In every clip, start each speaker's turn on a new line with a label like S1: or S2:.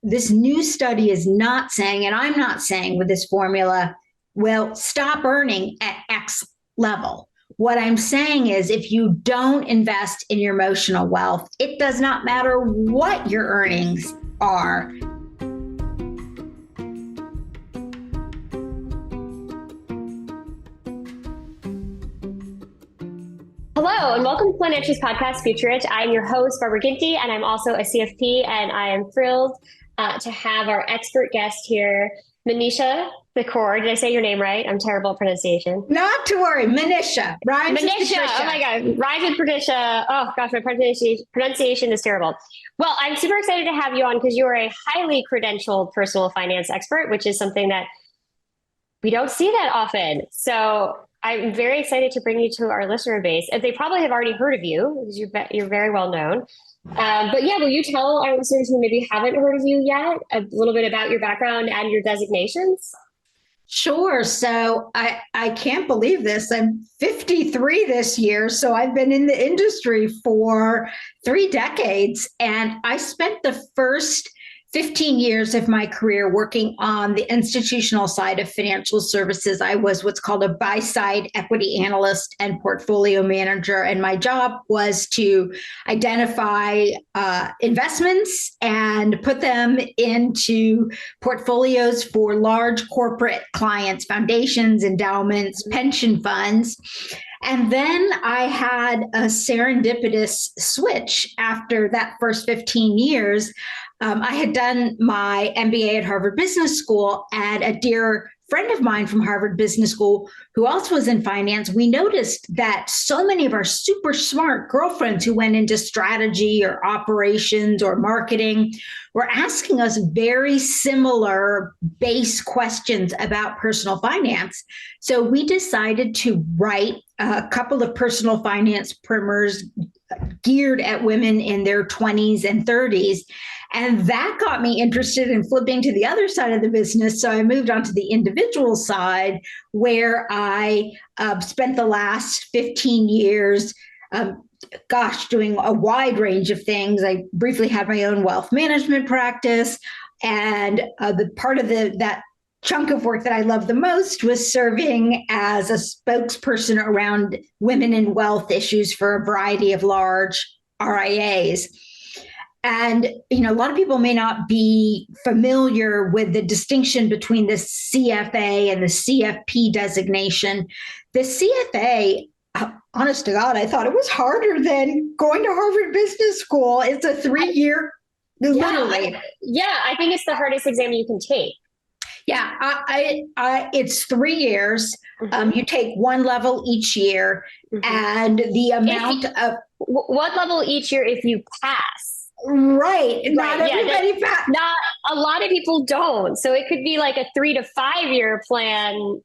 S1: this new study is not saying, and I'm not saying with this formula, well, stop earning at X level. What I'm saying is if you don't invest in your emotional wealth, it does not matter what your earnings are.
S2: Hello, and welcome to Financial's podcast, Future Rich. I'm your host, Barbara Ginty, and I'm also a CFP, and I am thrilled to have our expert guest here, Manisha Thakor. Did I say your name right? I'm terrible at pronunciation.
S1: Not to worry, Manisha. Rhymes with
S2: Manisha,
S1: Patricia.
S2: oh my God, rhymes with Patricia. Oh gosh, my pronunciation is terrible. Well, I'm super excited to have you on because you are a highly credentialed personal finance expert, which is something that we don't see that often. So I'm very excited to bring you to our listener base. They probably have already heard of you because you're very well known. But yeah, will you tell our listeners who maybe haven't heard of you yet a little bit about your background and your designations?
S1: Sure. So I can't believe this. I'm 53 this year. So I've been in the industry for 3 decades. And I spent the first 15 years of my career working on the institutional side of financial services. I was what's called a buy-side equity analyst and portfolio manager. And my job was to identify investments and put them into portfolios for large corporate clients, foundations, endowments, pension funds. And then I had a serendipitous switch after that first 15 years. I had done my MBA at Harvard Business School, and a dear friend of mine from Harvard Business School, who also was in finance, we noticed that so many of our super smart girlfriends who went into strategy or operations or marketing were asking us very similar base questions about personal finance. So we decided to write a couple of personal finance primers geared at women in their 20s and 30s. And that got me interested in flipping to the other side of the business. So I moved on to the individual side, where I spent the last 15 years, doing a wide range of things. I briefly had my own wealth management practice. And the part of that chunk of work that I loved the most was serving as a spokesperson around women in wealth issues for a variety of large RIAs. And, a lot of people may not be familiar with the distinction between the CFA and the CFP designation. The CFA, honest to God, I thought it was harder than going to Harvard Business School. It's a 3-year, literally.
S2: I think it's the hardest exam you can take.
S1: Yeah, it's 3 years.
S2: Mm-hmm.
S1: You take one level each year, and the amount of
S2: what level each year if you pass.
S1: Right. Not everybody passed.
S2: Not a lot of people don't. So it could be like a 3 to 5 year plan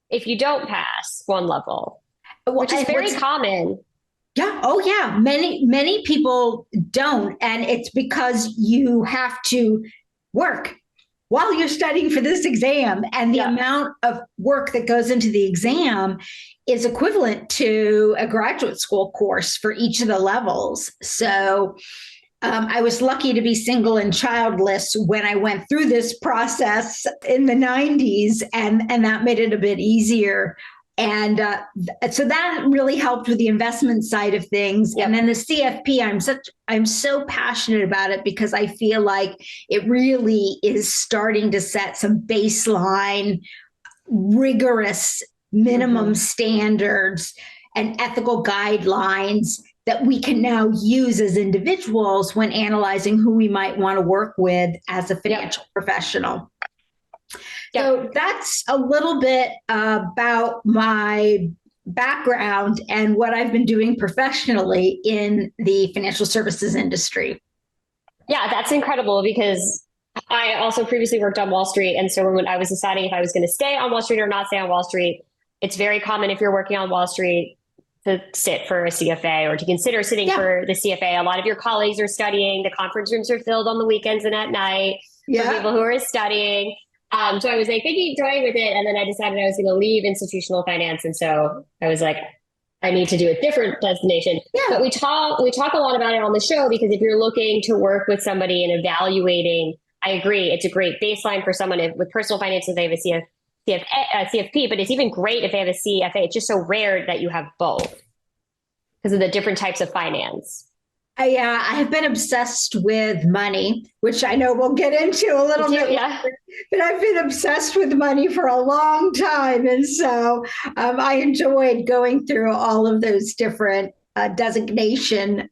S2: if you don't pass one level, which is very common.
S1: Yeah. Oh, yeah. Many people don't. And it's because you have to work while you're studying for this exam. And the amount of work that goes into the exam is equivalent to a graduate school course for each of the levels. So I was lucky to be single and childless when I went through this process in the 90s, and that made it a bit easier. And so that really helped with the investment side of things. Yep. And then the CFP, I'm so passionate about it because I feel like it really is starting to set some baseline, rigorous minimum standards and ethical guidelines that we can now use as individuals when analyzing who we might want to work with as a financial professional. So that's a little bit about my background and what I've been doing professionally in the financial services industry.
S2: Yeah, that's incredible because I also previously worked on Wall Street. And so when I was deciding if I was going to stay on Wall Street or not stay on Wall Street, it's very common if you're working on Wall Street to sit for a CFA or to consider sitting for the CFA. A lot of your colleagues are studying. The conference rooms are filled on the weekends and at night for people who are studying. So I was like thinking, toying with it. And then I decided I was going to leave institutional finance. And so I was like, I need to do a different destination.
S1: Yeah.
S2: But we talk a lot about it on the show, because if you're looking to work with somebody and evaluating, I agree, it's a great baseline for someone with personal finances. They have a CFP, but it's even great if they have a CFA. It's just so rare that you have both because of the different types of finance.
S1: I have been obsessed with money, which I know we'll get into a little bit later, but I've been obsessed with money for a long time. And so I enjoyed going through all of those different designation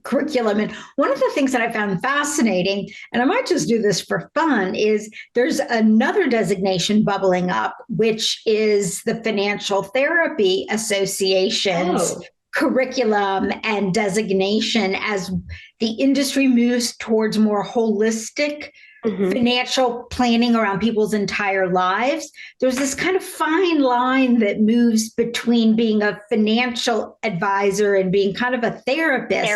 S1: curriculum. And one of the things that I found fascinating, and I might just do this for fun, is there's another designation bubbling up, which is the Financial Therapy Association's curriculum and designation as the industry moves towards more holistic financial planning around people's entire lives. There's this kind of fine line that moves between being a financial advisor and being kind of a therapist.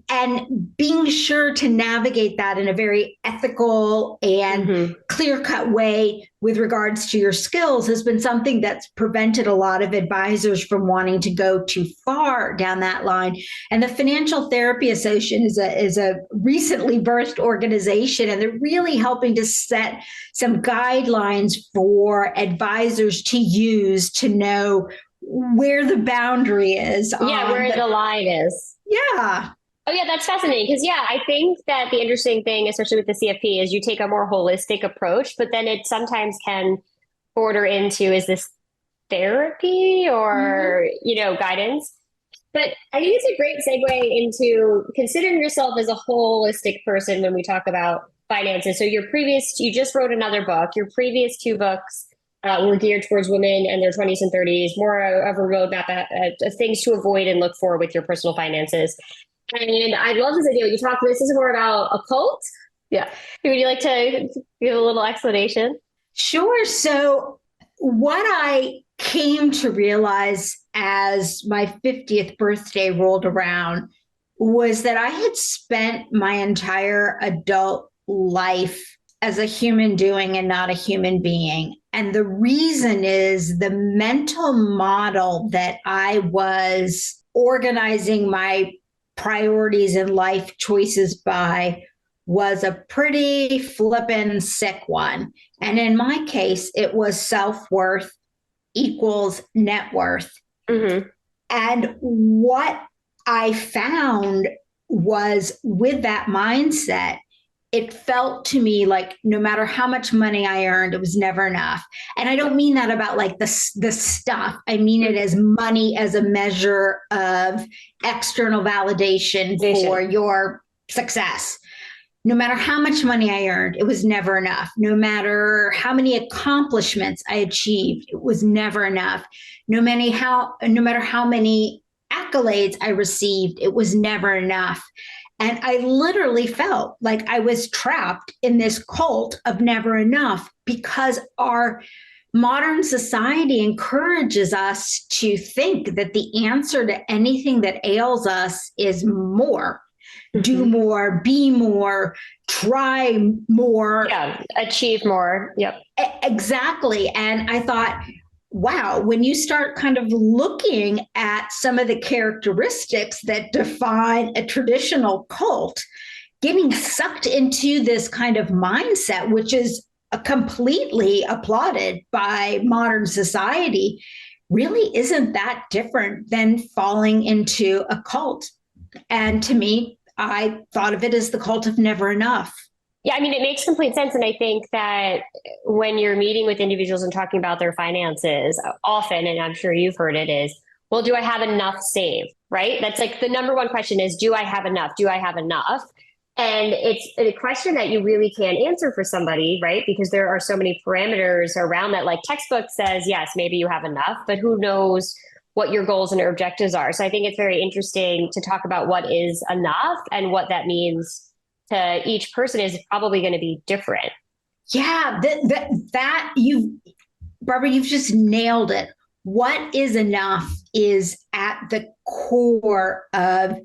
S1: And being sure to navigate that in a very ethical and clear-cut way with regards to your skills has been something that's prevented a lot of advisors from wanting to go too far down that line. And the Financial Therapy Association is a recently birthed organization, and they're really helping to set some guidelines for advisors to use to know where the boundary is.
S2: Yeah, where the line is.
S1: Yeah.
S2: Oh, yeah, that's fascinating. Because, I think that the interesting thing, especially with the CFP, is you take a more holistic approach, but then it sometimes can border into, is this therapy or, guidance? But I think it's a great segue into considering yourself as a holistic person when we talk about finances. So you just wrote another book. Your previous two books were geared towards women in their 20s and 30s, more of a roadmap of things to avoid and look for with your personal finances. And I love this idea. This is more about a cult. Yeah. Would you like to give a little explanation?
S1: Sure. So what I came to realize as my 50th birthday rolled around was that I had spent my entire adult life as a human doing and not a human being. And the reason is the mental model that I was organizing my priorities and life choices by was a pretty flippin' sick one. And in my case, it was self-worth equals net worth. And what I found was with that mindset, it felt to me like no matter how much money I earned, it was never enough. And I don't mean that about like the stuff. I mean it as money as a measure of external validation for your success. No matter how much money I earned, it was never enough. No matter how many accomplishments I achieved, it was never enough. No matter how many accolades I received, it was never enough. And I literally felt like I was trapped in this cult of never enough because our modern society encourages us to think that the answer to anything that ails us is more. Do more, be more, try more.
S2: Yeah, achieve more. Yep.
S1: Exactly. And I thought, wow, when you start kind of looking at some of the characteristics that define a traditional cult, getting sucked into this kind of mindset, which is completely applauded by modern society, really isn't that different than falling into a cult. And to me, I thought of it as the cult of never enough.
S2: Yeah, I mean, it makes complete sense. And I think that when you're meeting with individuals and talking about their finances, often, and I'm sure you've heard it, is, well, do I have enough saved? Right? That's like the number one question is, do I have enough? Do I have enough? And it's a question that you really can't answer for somebody, right? Because there are so many parameters around that. Like textbook says, yes, maybe you have enough, but who knows what your goals and objectives are. So I think it's very interesting to talk about what is enough and what that means to each person is probably going to be different.
S1: Yeah, Barbara, you've just nailed it. What is enough is at the core of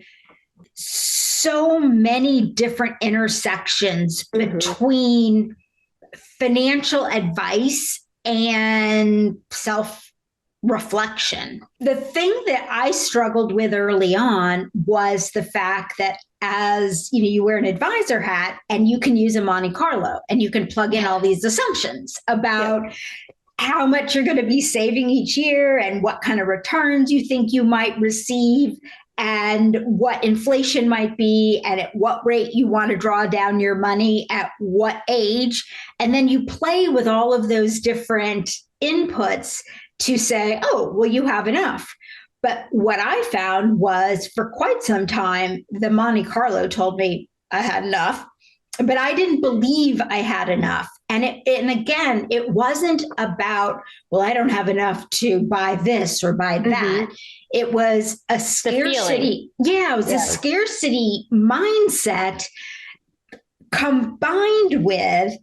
S1: so many different intersections between financial advice and reflection. The thing that I struggled with early on was the fact that as you know, you wear an advisor hat and you can use a Monte Carlo and you can plug in all these assumptions about how much you're going to be saving each year and what kind of returns you think you might receive and what inflation might be and at what rate you want to draw down your money at what age. And then you play with all of those different inputs to say, oh, well, you have enough. But what I found was for quite some time, the Monte Carlo told me I had enough, but I didn't believe I had enough. And again, it wasn't about, well, I don't have enough to buy this or buy that. It was a scarcity. Yeah, it was a scarcity mindset combined with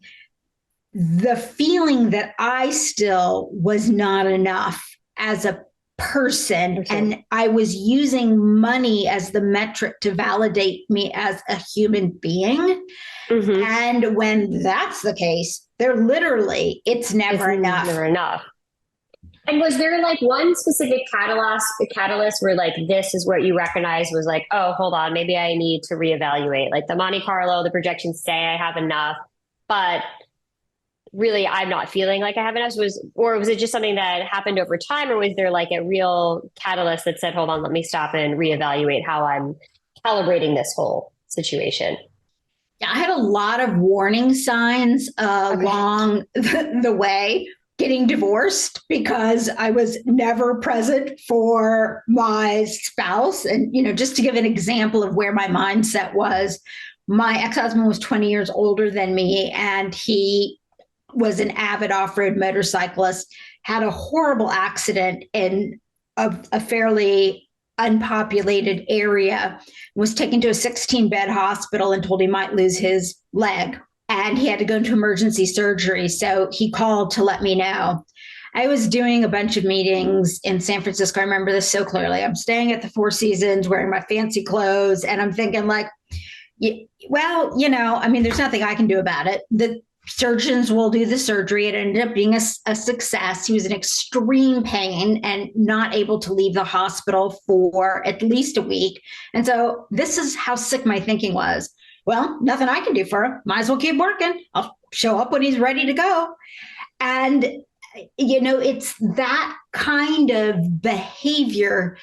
S1: the feeling that I still was not enough as a person. And I was using money as the metric to validate me as a human being. And when that's the case, it's never enough.
S2: Never enough. And was there like one specific catalyst where like, this is what you recognize was like, oh, hold on, maybe I need to reevaluate, like the Monte Carlo, the projections say I have enough, but really I'm not feeling like I have enough. Or was it just something that happened over time, or was there like a real catalyst that said, hold on, let me stop and reevaluate how I'm calibrating this whole situation?
S1: Yeah, I had a lot of warning signs along the way. Getting divorced because I was never present for my spouse. And, you know, just to give an example of where my mindset was, my ex-husband was 20 years older than me, and he was an avid off-road motorcyclist, had a horrible accident in a fairly unpopulated area, was taken to a 16-bed hospital and told he might lose his leg. And he had to go into emergency surgery. So he called to let me know. I was doing a bunch of meetings in San Francisco. I remember this so clearly. I'm staying at the Four Seasons wearing my fancy clothes. And I'm thinking like, well, you know, I mean, there's nothing I can do about it. The surgeons will do the surgery. It ended up being a success. He was in extreme pain and not able to leave the hospital for at least a week. And so this is how sick my thinking was. Well, nothing I can do for him. Might as well keep working. I'll show up when he's ready to go. And, you know, it's that kind of behavior.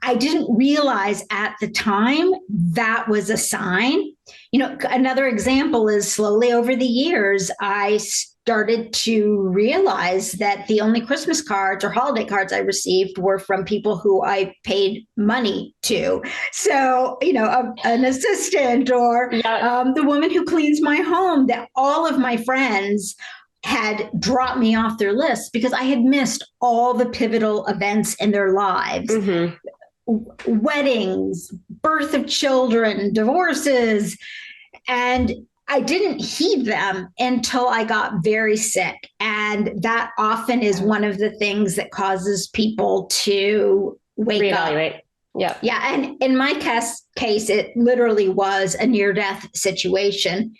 S1: I didn't realize at the time that was a sign. You know, another example is slowly over the years, I started to realize that the only Christmas cards or holiday cards I received were from people who I paid money to. So, you know, an assistant or the woman who cleans my home, that all of my friends had dropped me off their list because I had missed all the pivotal events in their lives. Weddings, birth of children, divorces, and I didn't heed them until I got very sick. And that often is one of the things that causes people to wake up.
S2: Yeah.
S1: Yeah. And in my case, it literally was a near-death situation.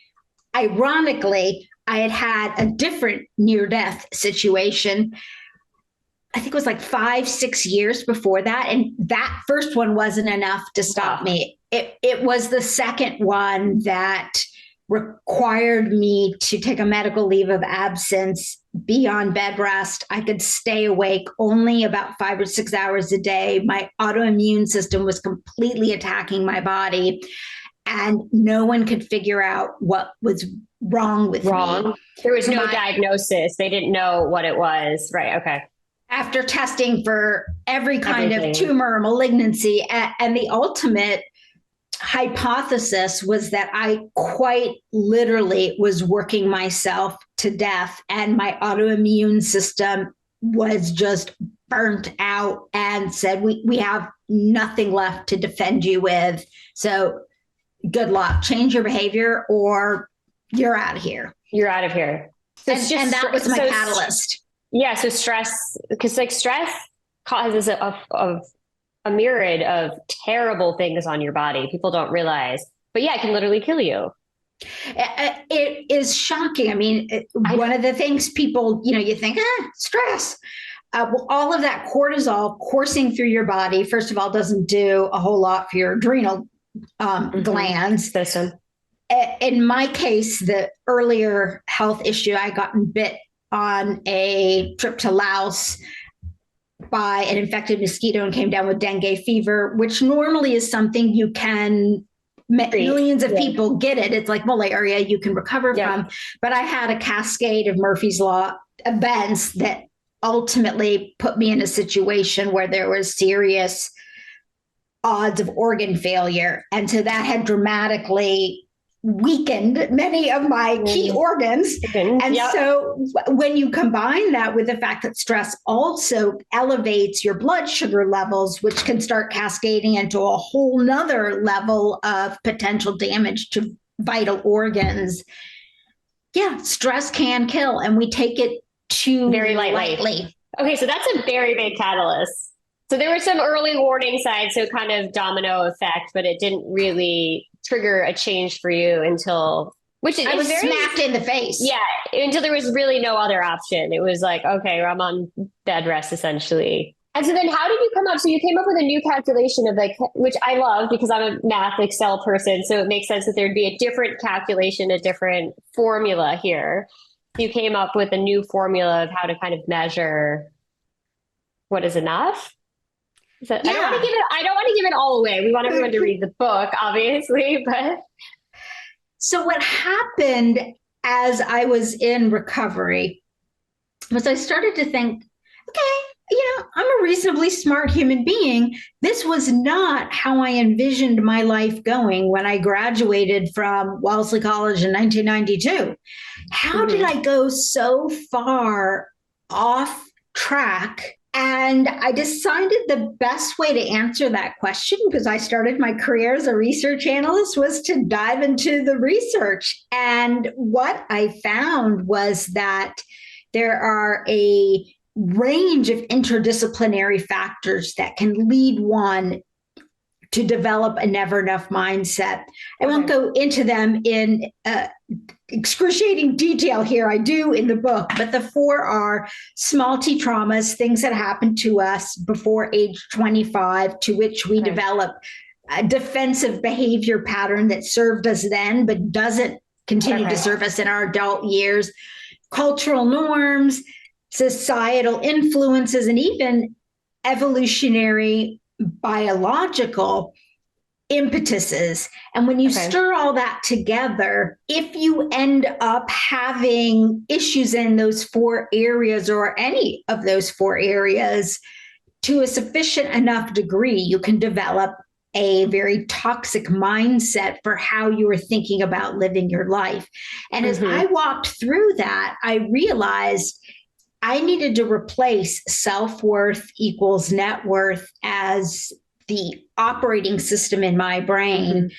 S1: Ironically, I had a different near-death situation. I think it was like 5-6 years before that. And that first one wasn't enough to stop me. It was the second one that required me to take a medical leave of absence, be on bed rest. I could stay awake only about 5 or 6 hours a day. My autoimmune system was completely attacking my body, and no one could figure out what was wrong with me.
S2: There was no diagnosis. They didn't know what it was. Right. Okay.
S1: After testing for every kind of tumor, malignancy, and the ultimate hypothesis was that I quite literally was working myself to death, and my autoimmune system was just burnt out and said, we have nothing left to defend you with. So good luck, change your behavior or you're out of here.
S2: You're out of here.
S1: So and that was my catalyst.
S2: Yeah. So stress, because like stress causes a myriad of terrible things on your body. People don't realize, but yeah, it can literally kill you.
S1: It is shocking. I mean, one of the things people, you think, stress. all of that cortisol coursing through your body, first of all, doesn't do a whole lot for your adrenal glands.
S2: System.
S1: In my case, the earlier health issue, I gotten bit on a trip to Laos by an infected mosquito and came down with dengue fever, which normally is something you can, millions of people get it. It's like malaria you can recover from. But I had a cascade of Murphy's Law events that ultimately put me in a situation where there was serious odds of organ failure. And so that had dramatically weakened many of my key organs. And so when you combine that with the fact that stress also elevates your blood sugar levels, which can start cascading into a whole nother level of potential damage to vital organs. Yeah, stress can kill, and we take it too
S2: very lightly. Okay, so that's a very big catalyst. So there were some early warning signs, so kind of domino effect, but it didn't really trigger a change for you until, which
S1: I was very smacked in the face.
S2: Yeah, until there was really no other option. It was like, okay, I'm on bed rest essentially. And so then how did you come up? So you came up with a new calculation of like, which I love because I'm a math Excel person. So it makes sense that there'd be a different calculation, a different formula here. You came up with a new formula of how to kind of measure what is enough. So I don't want to give it all away. We want everyone to read the book, obviously, but
S1: so what happened as I was in recovery was I started to think, okay, I'm a reasonably smart human being. This was not how I envisioned my life going when I graduated from Wellesley College in 1992. How did I go so far off track? And I decided the best way to answer that question, because I started my career as a research analyst, was to dive into the research. And what I found was that there are a range of interdisciplinary factors that can lead one to develop a never enough mindset. I won't go into them in excruciating detail here. I do in the book, but the 4 are small T traumas, things that happened to us before age 25, to which we develop a defensive behavior pattern that served us then, but doesn't continue to serve us in our adult years. Cultural norms, societal influences, and even evolutionary biological impetuses. And when you stir all that together, if you end up having issues in those 4 areas or any of those 4 areas to a sufficient enough degree, you can develop a very toxic mindset for how you are thinking about living your life. And as I walked through that, I realized I needed to replace self-worth equals net worth as the operating system in my brain.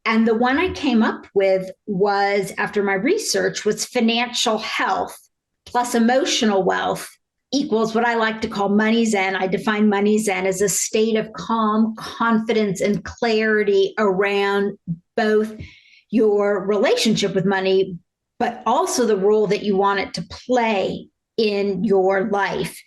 S1: And the one I came up with was, after my research, was financial health plus emotional wealth equals what I like to call money zen. I define money zen as a state of calm, confidence, and clarity around both your relationship with money, but also the role that you want it to play in your life.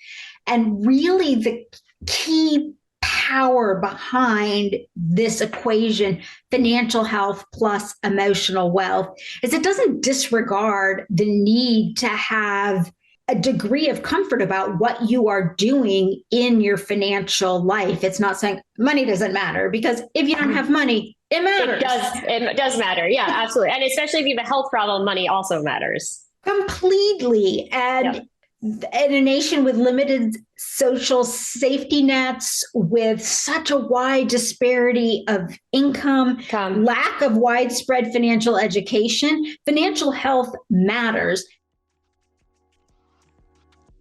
S1: And really the key power behind this equation, financial health plus emotional wealth, is it doesn't disregard the need to have a degree of comfort about what you are doing in your financial life. It's not saying money doesn't matter, because if you don't have money, it matters.
S2: It does matter. Yeah, absolutely. And especially if you have a health problem, money also matters.
S1: Completely. And in a nation with limited social safety nets, with such a wide disparity of income, lack of widespread financial education, financial health matters.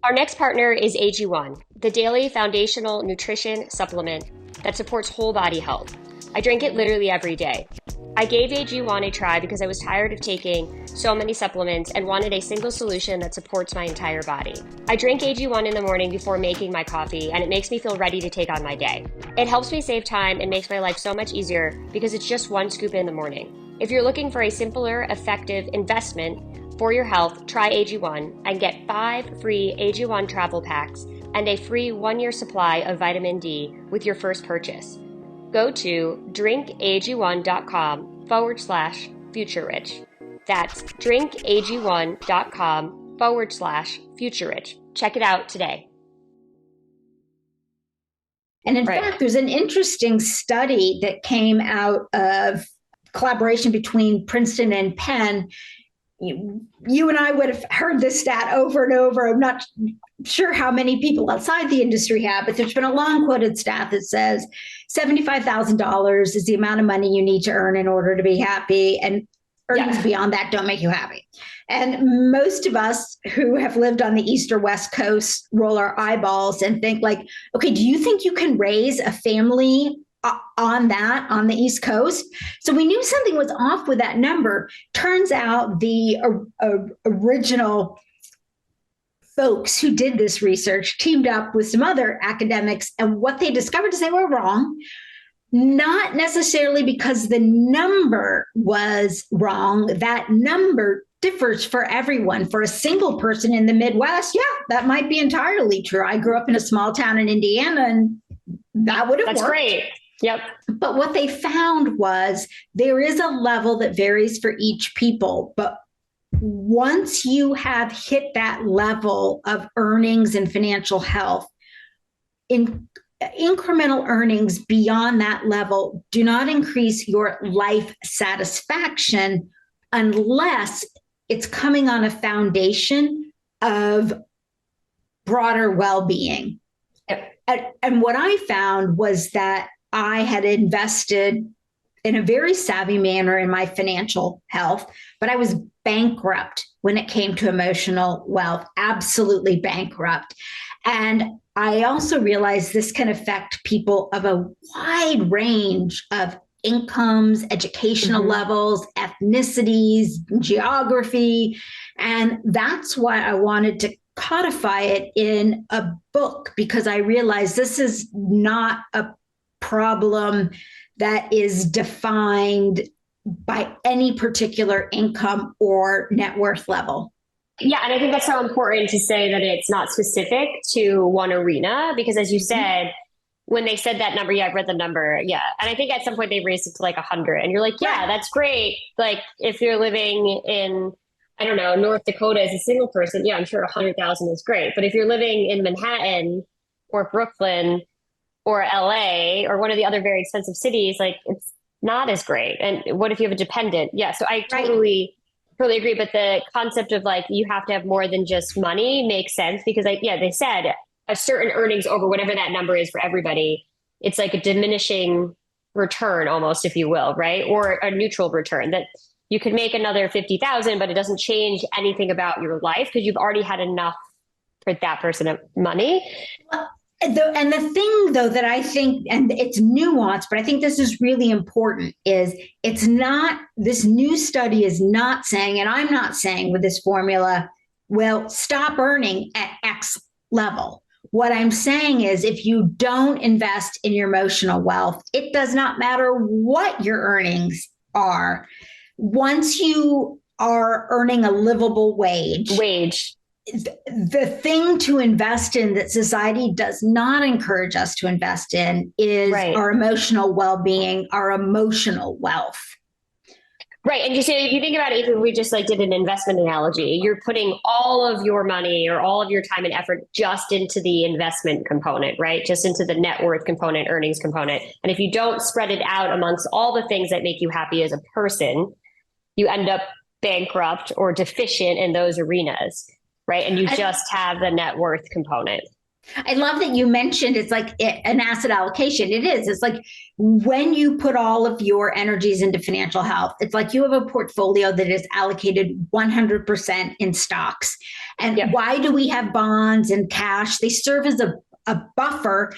S2: Our next partner is AG1, the daily foundational nutrition supplement that supports whole body health. I drink it literally every day. I gave AG1 a try because I was tired of taking so many supplements and wanted a single solution that supports my entire body. I drink AG1 in the morning before making my coffee, and it makes me feel ready to take on my day. It helps me save time and makes my life so much easier because it's just 1 scoop in the morning. If you're looking for a simpler, effective investment for your health, try AG1 and get 5 free AG1 travel packs and a free 1-year supply of vitamin D with your first purchase. Go to drinkag1.com/futurerich. That's drinkag1.com/futurerich. Check it out today.
S1: And in fact, there's an interesting study that came out of collaboration between Princeton and Penn. You and I would have heard this stat over and over. I'm not sure how many people outside the industry have, but there's been a long quoted stat that says $75,000 is the amount of money you need to earn in order to be happy. And earnings beyond that don't make you happy. And most of us who have lived on the East or West Coast roll our eyeballs and think like, okay, do you think you can raise a family on the East Coast? So we knew something was off with that number. Turns out the original folks who did this research teamed up with some other academics, and what they discovered is they were wrong. Not necessarily because the number was wrong. That number differs for everyone. For a single person in the Midwest, that might be entirely true. I grew up in a small town in Indiana, and that would have worked.
S2: That's great. Yep.
S1: But what they found was there is a level that varies for each people. But once you have hit that level of earnings and financial health, incremental earnings beyond that level do not increase your life satisfaction unless it's coming on a foundation of broader well-being. Yep. And what I found was that I had invested in a very savvy manner in my financial health, but I was bankrupt when it came to emotional wealth, absolutely bankrupt. And I also realized this can affect people of a wide range of incomes, educational levels, ethnicities, geography. And that's why I wanted to codify it in a book, because I realized this is not a problem that is defined by any particular income or net worth level.
S2: Yeah, and I think that's so important to say that it's not specific to one arena, because as you said, when they said that number, I've read the number. Yeah. And I think at some point they raised it to like 100, and you're like, that's great. Like if you're living in, I don't know, North Dakota as a single person, I'm sure 100,000 is great. But if you're living in Manhattan or Brooklyn or LA or one of the other very expensive cities, like it's not as great. And what if you have a dependent? Yeah. So I totally agree. But the concept of like, you have to have more than just money makes sense, because they said a certain earnings over whatever that number is for everybody, it's like a diminishing return almost, if you will, right? Or a neutral return, that you could make another 50,000, but it doesn't change anything about your life because you've already had enough for that person of money.
S1: And the thing, though, that I think, and it's nuanced, but I think this is really important, is it's not, this new study is not saying, and I'm not saying with this formula, well, stop earning at X level. What I'm saying is if you don't invest in your emotional wealth, it does not matter what your earnings are. Once you are earning a livable wage, the thing to invest in that society does not encourage us to invest in is our emotional well-being, our emotional wealth.
S2: Right. And you say, if you think about it, if we just like did an investment analogy, you're putting all of your money or all of your time and effort just into the investment component, right? Just into the net worth component, earnings component. And if you don't spread it out amongst all the things that make you happy as a person, you end up bankrupt or deficient in those arenas. Right. And you just have the net worth component.
S1: I love that you mentioned it's like an asset allocation. It is. It's like when you put all of your energies into financial health, it's like you have a portfolio that is allocated 100% in stocks. And why do we have bonds and cash? They serve as a buffer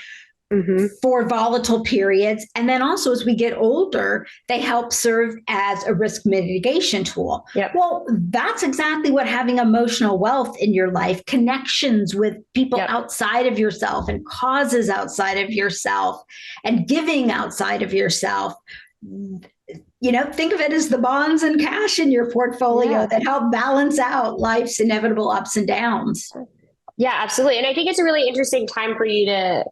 S1: for volatile periods. And then also as we get older, they help serve as a risk mitigation tool. Well, that's exactly what having emotional wealth in your life, connections with people outside of yourself and causes outside of yourself and giving outside of yourself. You know, think of it as the bonds and cash in your portfolio that help balance out life's inevitable ups and downs.
S2: Yeah, absolutely. And I think it's a really interesting time for you to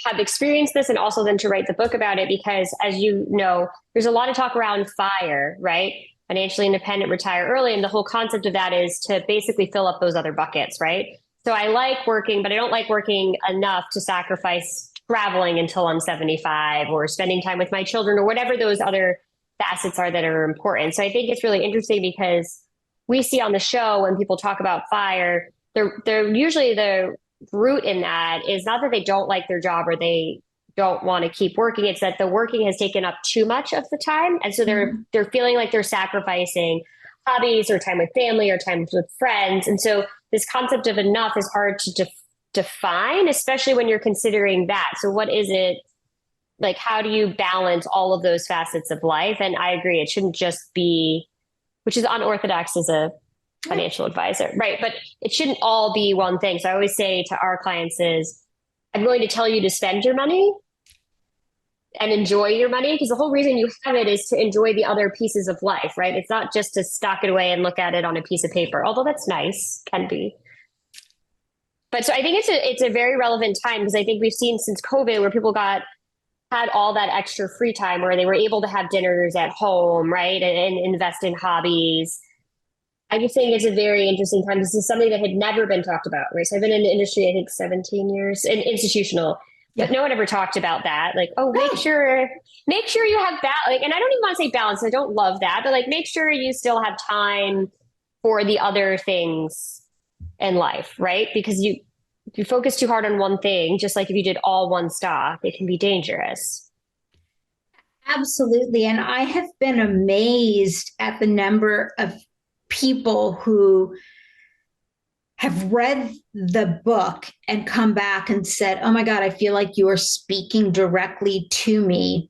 S2: have experienced this and also then to write the book about it because, as you know, there's a lot of talk around FIRE, right? Financially independent, retire early. And the whole concept of that is to basically fill up those other buckets, right? So I like working, but I don't like working enough to sacrifice traveling until I'm 75 or spending time with my children or whatever those other facets are that are important. So I think it's really interesting because we see on the show when people talk about FIRE, they're usually the root in that is not that they don't like their job or they don't want to keep working. It's that the working has taken up too much of the time. And so they're feeling like they're sacrificing hobbies or time with family or time with friends. And so this concept of enough is hard to define, especially when you're considering that. So what is it like? How do you balance all of those facets of life? And I agree, it shouldn't just be, which is unorthodox as a financial advisor, right? But it shouldn't all be one thing. So I always say to our clients is, I'm going to tell you to spend your money and enjoy your money because the whole reason you have it is to enjoy the other pieces of life, right? It's not just to stock it away and look at it on a piece of paper, although that's nice, can be. But so I think it's a very relevant time because I think we've seen since COVID where people had all that extra free time where they were able to have dinners at home, right? And invest in hobbies. I just think it's a very interesting time. This is something that had never been talked about, right? So I've been in the industry, I think 17 years in institutional, but no one ever talked about that. Like, oh, make sure you have that. Like, and I don't even want to say balance. I don't love that, but like, make sure you still have time for the other things in life, right? Because if you focus too hard on one thing, just like if you did all one stock, it can be dangerous.
S1: Absolutely. And I have been amazed at the number of people who have read the book and come back and said, oh my God, I feel like you are speaking directly to me.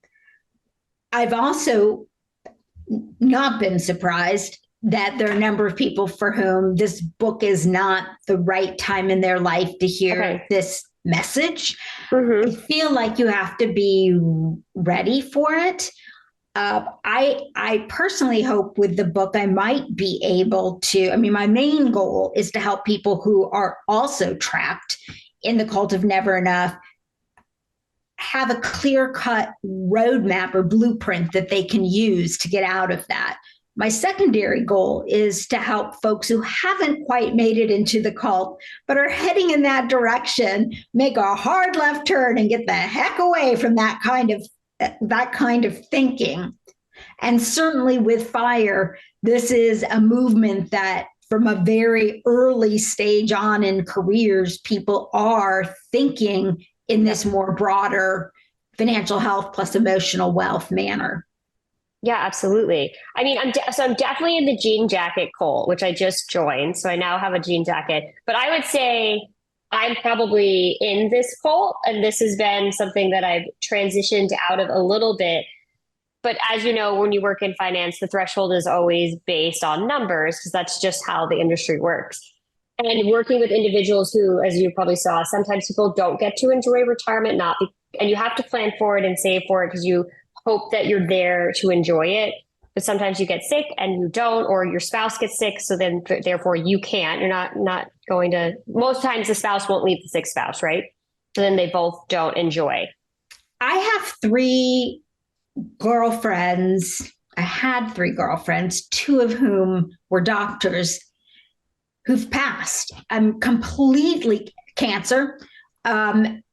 S1: I've also not been surprised that there are a number of people for whom this book is not the right time in their life to hear this message. I feel like you have to be ready for it. I personally hope with the book, I might be able to, I mean, my main goal is to help people who are also trapped in the cult of never enough have a clear-cut roadmap or blueprint that they can use to get out of that. My secondary goal is to help folks who haven't quite made it into the cult, but are heading in that direction, make a hard left turn and get the heck away from that kind of thinking. And certainly with FIRE, this is a movement that from a very early stage on in careers, people are thinking in this more broader financial health plus emotional wealth manner.
S2: Yeah, absolutely. I mean, I'm definitely in the jean jacket cult, which I just joined. So I now have a jean jacket, but I would say I'm probably in this cult, and this has been something that I've transitioned out of a little bit. But as you know, when you work in finance, the threshold is always based on numbers because that's just how the industry works. And working with individuals who, as you probably saw, sometimes people don't get to enjoy retirement, and you have to plan for it and save for it because you hope that you're there to enjoy it. But sometimes you get sick and you don't, or your spouse gets sick. So then therefore you can't, you're not going to, most times the spouse won't leave the sick spouse, right? So then they both don't enjoy.
S1: I have 3 girlfriends. I had 3 girlfriends, 2 of whom were doctors who've passed. Completely cancer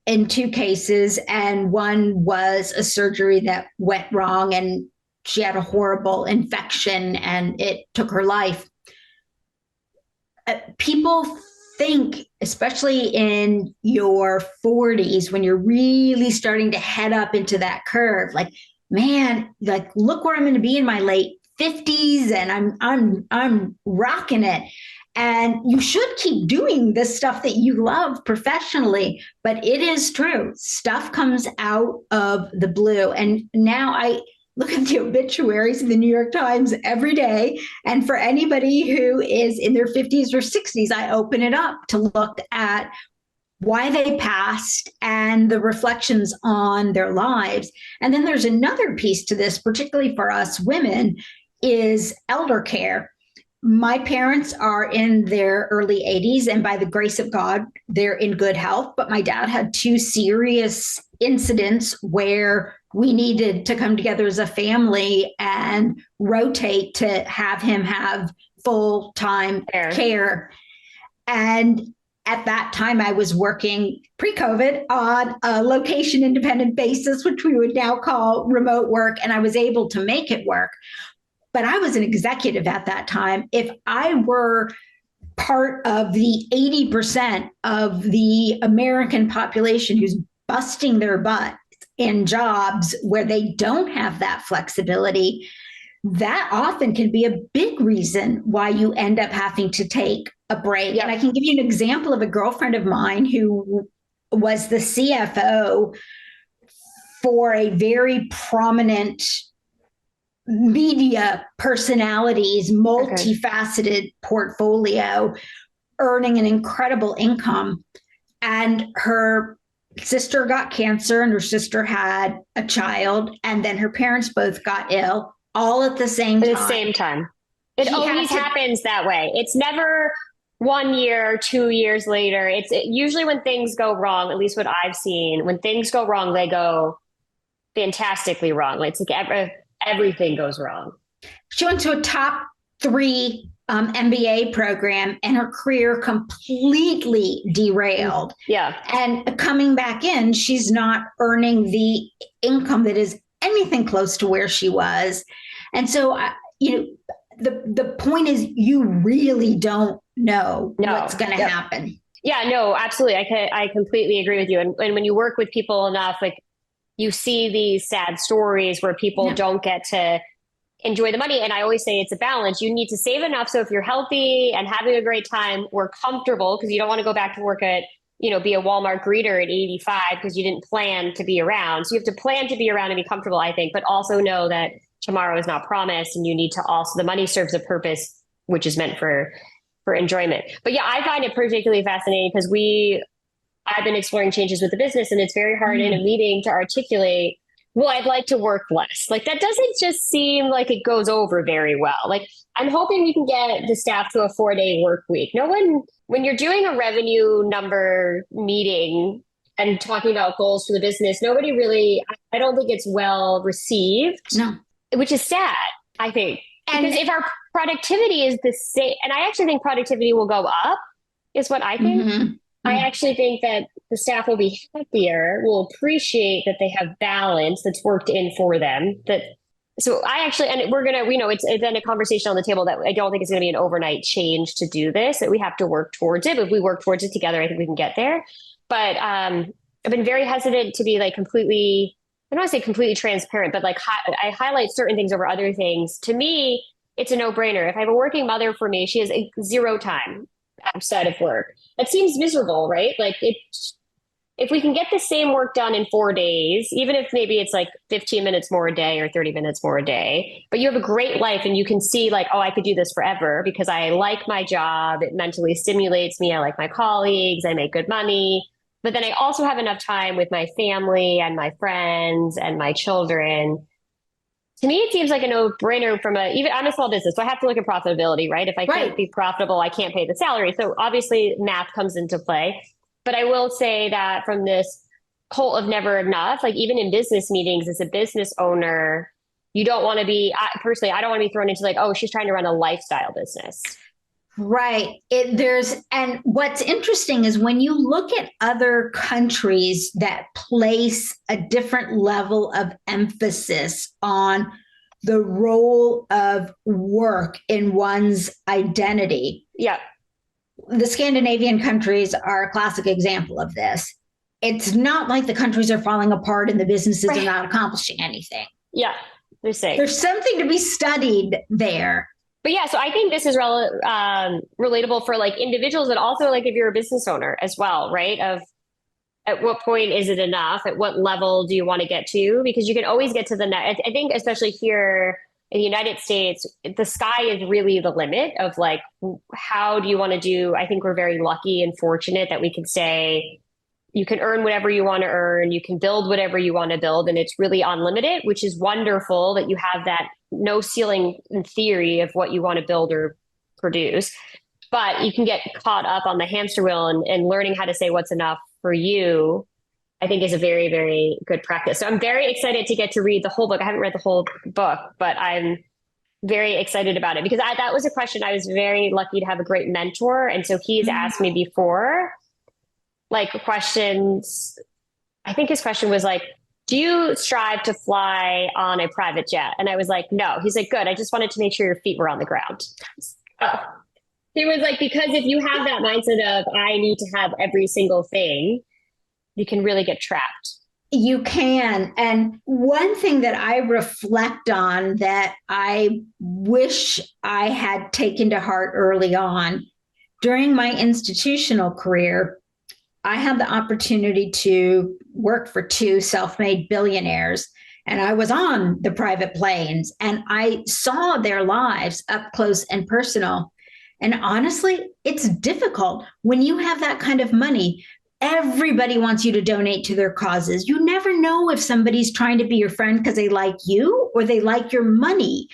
S1: in 2 cases. And one was a surgery that went wrong and she had a horrible infection and it took her life. People think, especially in your 40s, when you're really starting to head up into that curve, like, man, like, look where I'm going to be in my late 50s and I'm rocking it. And you should keep doing this stuff that you love professionally, but it is true. Stuff comes out of the blue. And now I look at the obituaries in the New York Times every day. And for anybody who is in their 50s or 60s, I open it up to look at why they passed and the reflections on their lives. And then there's another piece to this, particularly for us women, is elder care. My parents are in their early 80s, and by the grace of God, they're in good health. But my dad had two serious incidents where we needed to come together as a family and rotate to have him have full time care. And at that time, I was working pre-COVID on a location independent basis, which we would now call remote work, and I was able to make it work. But I was an executive at that time. If I were part of the 80% of the American population who's busting their butt in jobs where they don't have that flexibility, that often can be a big reason why you end up having to take a break. Yep. And I can give you an example of a girlfriend of mine who was the CFO for a very prominent media personalities, multifaceted portfolio, earning an incredible income. And her sister got cancer and her sister had a child. And then her parents both got ill all at the same time.
S2: At the same time. It always happens that way. It's never 1 year, 2 years later. It's usually when things go wrong, at least what I've seen, when things go wrong, they go fantastically wrong. It's like everything goes wrong.
S1: She went to a top 3 MBA program and her career completely derailed.
S2: Yeah.
S1: And coming back in, she's not earning the income that is anything close to where she was. And so, the point is you really don't know what's going to happen.
S2: Yeah, no, absolutely. I completely agree with you. And when you work with people enough, like you see these sad stories where people don't get to enjoy the money. And I always say it's a balance. You need to save enough. So if you're healthy and having a great time, we're comfortable because you don't want to go back to work at, be a Walmart greeter at 85 because you didn't plan to be around. So you have to plan to be around and be comfortable, I think, but also know that tomorrow is not promised. And you need to also, the money serves a purpose, which is meant for enjoyment. But yeah, I find it particularly fascinating because I've been exploring changes with the business and it's very hard in a meeting to articulate, well, I'd like to work less. Like that doesn't just seem like it goes over very well. Like I'm hoping we can get the staff to a 4-day work week. When you're doing a revenue number meeting and talking about goals for the business, nobody really, I don't think it's well received.
S1: No.
S2: Which is sad, I think. Because if our productivity is the same, and I actually think productivity will go up, is what I think. Mm-hmm. I actually think that the staff will be happier, will appreciate that they have balance that's worked in for them. So I actually, and we're going to, it's then a conversation on the table that I don't think it's going to be an overnight change to do this, that we have to work towards it. But if we work towards it together, I think we can get there. But I've been very hesitant to be like completely, I don't want to say completely transparent, but like I highlight certain things over other things. To me, it's a no-brainer. If I have a working mother for me, she has zero time outside of work. That seems miserable, right? Like if we can get the same work done in 4 days, even if maybe it's like 15 minutes more a day or 30 minutes more a day, but you have a great life and you can see like, oh, I could do this forever because I like my job. It mentally stimulates me. I like my colleagues. I make good money. But then I also have enough time with my family and my friends and my children. To me, it seems like a no-brainer I'm a small business, so I have to look at profitability, right? If I can't be profitable, I can't pay the salary. So obviously math comes into play. But I will say that from this cult of never enough, like even in business meetings, as a business owner, you don't want to be, personally, I don't want to be thrown into like, oh, she's trying to run a lifestyle business.
S1: Right. And what's interesting is when you look at other countries that place a different level of emphasis on the role of work in one's identity.
S2: Yeah.
S1: The Scandinavian countries are a classic example of this. It's not like the countries are falling apart and the businesses are not accomplishing anything.
S2: Yeah. There's something
S1: to be studied there.
S2: But yeah, so I think this is relatable for like individuals, but also like if you're a business owner as well, right? Of at what point is it enough? At what level do you want to get to? Because you can always get to the next. I think especially here in the United States, the sky is really the limit of like, how do you want to do? I think we're very lucky and fortunate that we can say, you can earn whatever you want to earn, you can build whatever you want to build, and it's really unlimited, which is wonderful that you have that no ceiling in theory of what you want to build or produce. But you can get caught up on the hamster wheel, and learning how to say what's enough for you, I think, is a very, very good practice. So I'm very excited to get to read the whole book. I haven't read the whole book, but I'm very excited about it because that was a question. I was very lucky to have a great mentor. And so he's asked me before, like, questions. I think his question was like, do you strive to fly on a private jet? And I was like, no. He's like, good. I just wanted to make sure your feet were on the ground. He was like, because if you have that mindset of, I need to have every single thing, you can really get trapped.
S1: You can. And one thing that I reflect on that I wish I had taken to heart early on, during my institutional career, I had the opportunity to work for two self-made billionaires, and I was on the private planes and I saw their lives up close and personal. And honestly, it's difficult when you have that kind of money. Everybody wants you to donate to their causes. You never know if somebody's trying to be your friend because they like you or they like your money.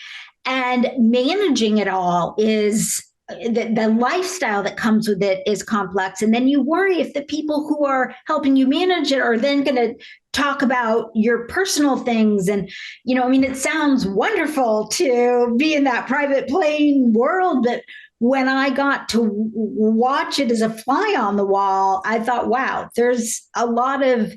S1: And managing it all is the lifestyle that comes with it is complex. And then you worry if the people who are helping you manage it are then going to talk about your personal things. And, it sounds wonderful to be in that private plane world, but when I got to watch it as a fly on the wall, I thought, wow, there's a lot of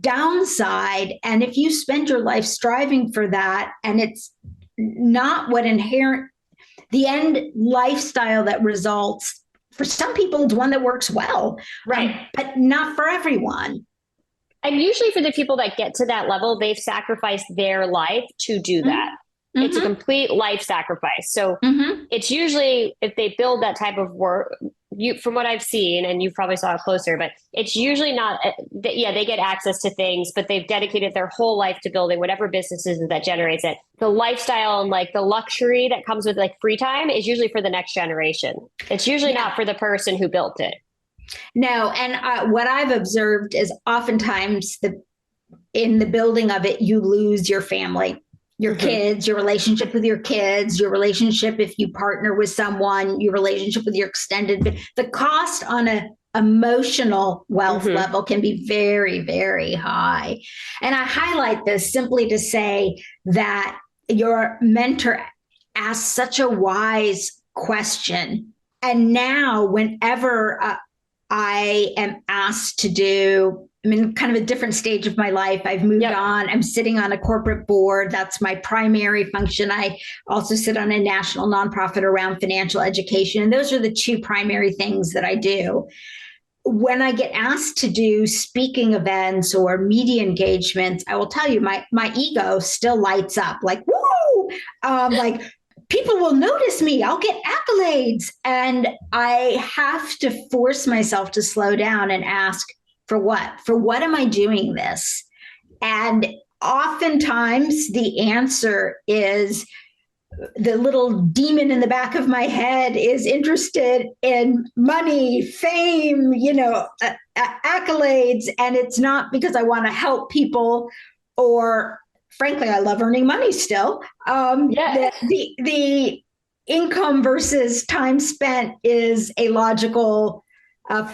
S1: downside. And if you spend your life striving for that, and it's not the end lifestyle that results, for some people, it's one that works well,
S2: right?
S1: But not for everyone.
S2: And usually for the people that get to that level, they've sacrificed their life to do that. Mm-hmm. It's a complete life sacrifice. So it's usually, if they build that type of work, from what I've seen, and you probably saw it closer, but it's usually not, they get access to things, but they've dedicated their whole life to building whatever businesses that generates it. The lifestyle and like the luxury that comes with like free time is usually for the next generation. It's usually not for the person who built it.
S1: No. And what I've observed is oftentimes in the building of it, you lose your family. Your kids, your relationship with your kids, your relationship if you partner with someone, your relationship with your extended, the cost on an emotional wealth level can be very, very high. And I highlight this simply to say that your mentor asked such a wise question. And now whenever I am asked to I'm in kind of a different stage of my life. I've moved on. I'm sitting on a corporate board. That's my primary function. I also sit on a national nonprofit around financial education. And those are the two primary things that I do. When I get asked to do speaking events or media engagements, I will tell you, my ego still lights up like, woo! Like, people will notice me. I'll get accolades. And I have to force myself to slow down and ask, for what? For what am I doing this? And oftentimes the answer is the little demon in the back of my head is interested in money, fame, accolades. And it's not because I want to help people or frankly, I love earning money still. The income versus time spent is a logical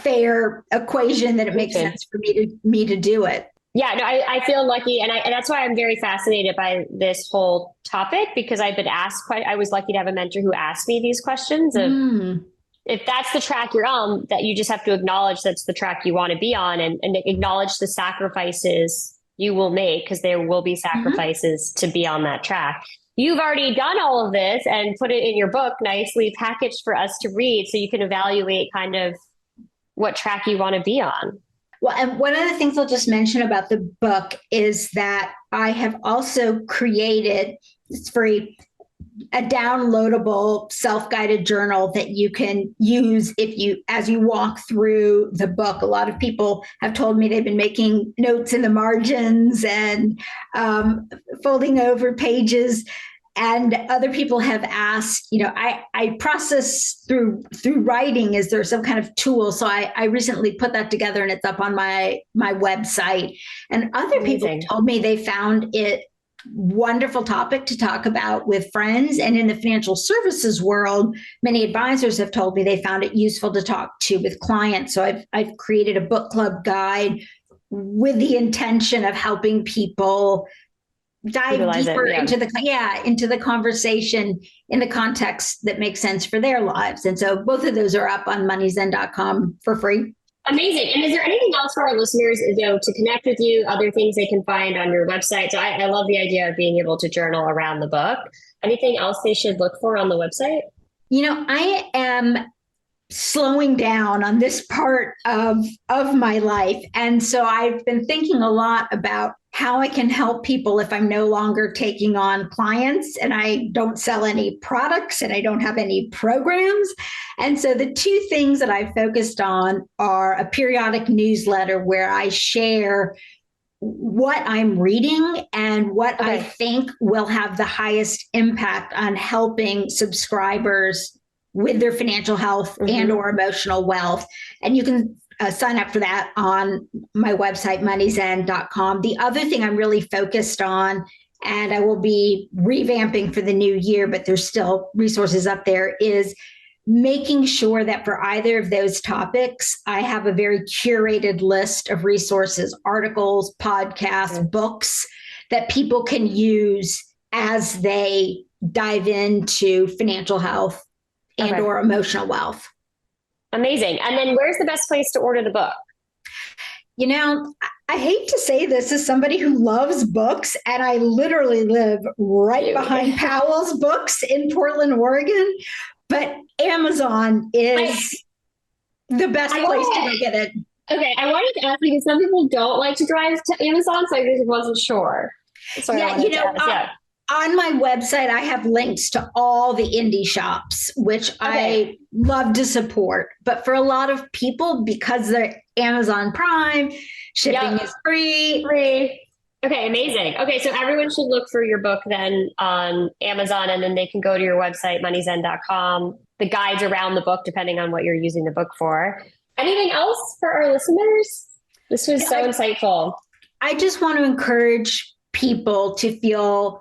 S1: fair equation that it makes sense for me to do it.
S2: Yeah, no, I feel lucky. And that's why I'm very fascinated by this whole topic, because I've been asked I was lucky to have a mentor who asked me these questions of if that's the track you're on, that you just have to acknowledge that's the track you want to be on and acknowledge the sacrifices you will make, because there will be sacrifices to be on that track. You've already done all of this and put it in your book, nicely packaged for us to read, so you can evaluate kind of what track you want to be on.
S1: Well, and one of the things I'll just mention about the book is that I have also created, it's free, a downloadable self-guided journal that you can use as you walk through the book. A lot of people have told me they've been making notes in the margins and folding over pages. And other people have asked, I process through writing. Is there some kind of tool? So I recently put that together and it's up on my website. And other people told me they found it wonderful topic to talk about with friends. And in the financial services world, many advisors have told me they found it useful to talk to with clients. So I've created a book club guide with the intention of helping people dive
S2: Utilize
S1: deeper
S2: it,
S1: into the conversation in the context that makes sense for their lives. And so both of those are up on moneyzen.com for free.
S2: Amazing. And is there anything else for our listeners, to connect with you, other things they can find on your website? So I love the idea of being able to journal around the book. Anything else they should look for on the website?
S1: I am slowing down on this part of my life. And so I've been thinking a lot about how I can help people if I'm no longer taking on clients and I don't sell any products and I don't have any programs. And so the two things that I've focused on are a periodic newsletter where I share what I'm reading and what I think will have the highest impact on helping subscribers with their financial health and or emotional wealth. And you can sign up for that on my website, moneyzen.com. The other thing I'm really focused on, and I will be revamping for the new year, but there's still resources up there, is making sure that for either of those topics, I have a very curated list of resources, articles, podcasts, books that people can use as they dive into financial health and or emotional wealth.
S2: Amazing. And then where's the best place to order the book?
S1: I hate to say this as somebody who loves books, and I literally live right behind Powell's Books in Portland, Oregon, but Amazon is the best place to go get it.
S2: Okay, I wanted to ask you because some people don't like to drive to Amazon, so I just wasn't sure. So on my website, I have links to all the indie shops, which I love to support. But for a lot of people, because they're Amazon Prime, shipping is free. Okay, amazing. Okay, so everyone should look for your book then on Amazon, and then they can go to your website, moneyzen.com. The guides around the book, depending on what you're using the book for. Anything else for our listeners? This was so insightful.
S1: I just want to encourage people to feel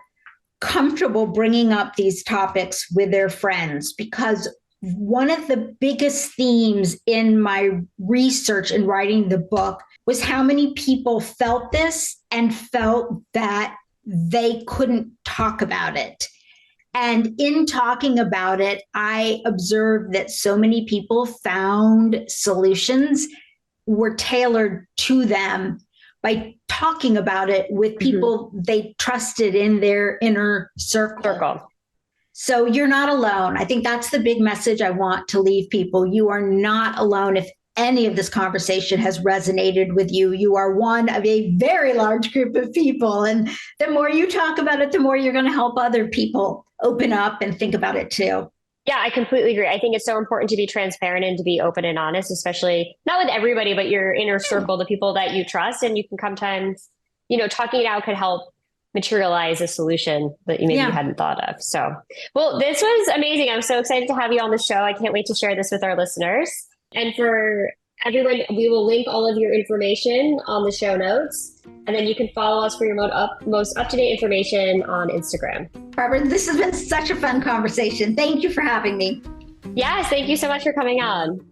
S1: comfortable bringing up these topics with their friends, because one of the biggest themes in my research and writing the book was how many people felt this and felt that they couldn't talk about it. And in talking about it, I observed that so many people found solutions were tailored to them by talking about it with people they trusted in their inner circle. So you're not alone. I think that's the big message I want to leave people. You are not alone. If any of this conversation has resonated with you, you are one of a very large group of people. And the more you talk about it, the more you're going to help other people open up and think about it too.
S2: Yeah, I completely agree. I think it's so important to be transparent and to be open and honest, especially not with everybody, but your inner circle, the people that you trust. And you can sometimes, talking it out could help materialize a solution that you maybe hadn't thought of. So, well, this was amazing. I'm so excited to have you on the show. I can't wait to share this with our listeners. And for everyone, we will link all of your information on the show notes. And then you can follow us for your most up-to-date information on Instagram.
S1: Barbara, this has been such a fun conversation. Thank you for having me.
S2: Yes, thank you so much for coming on.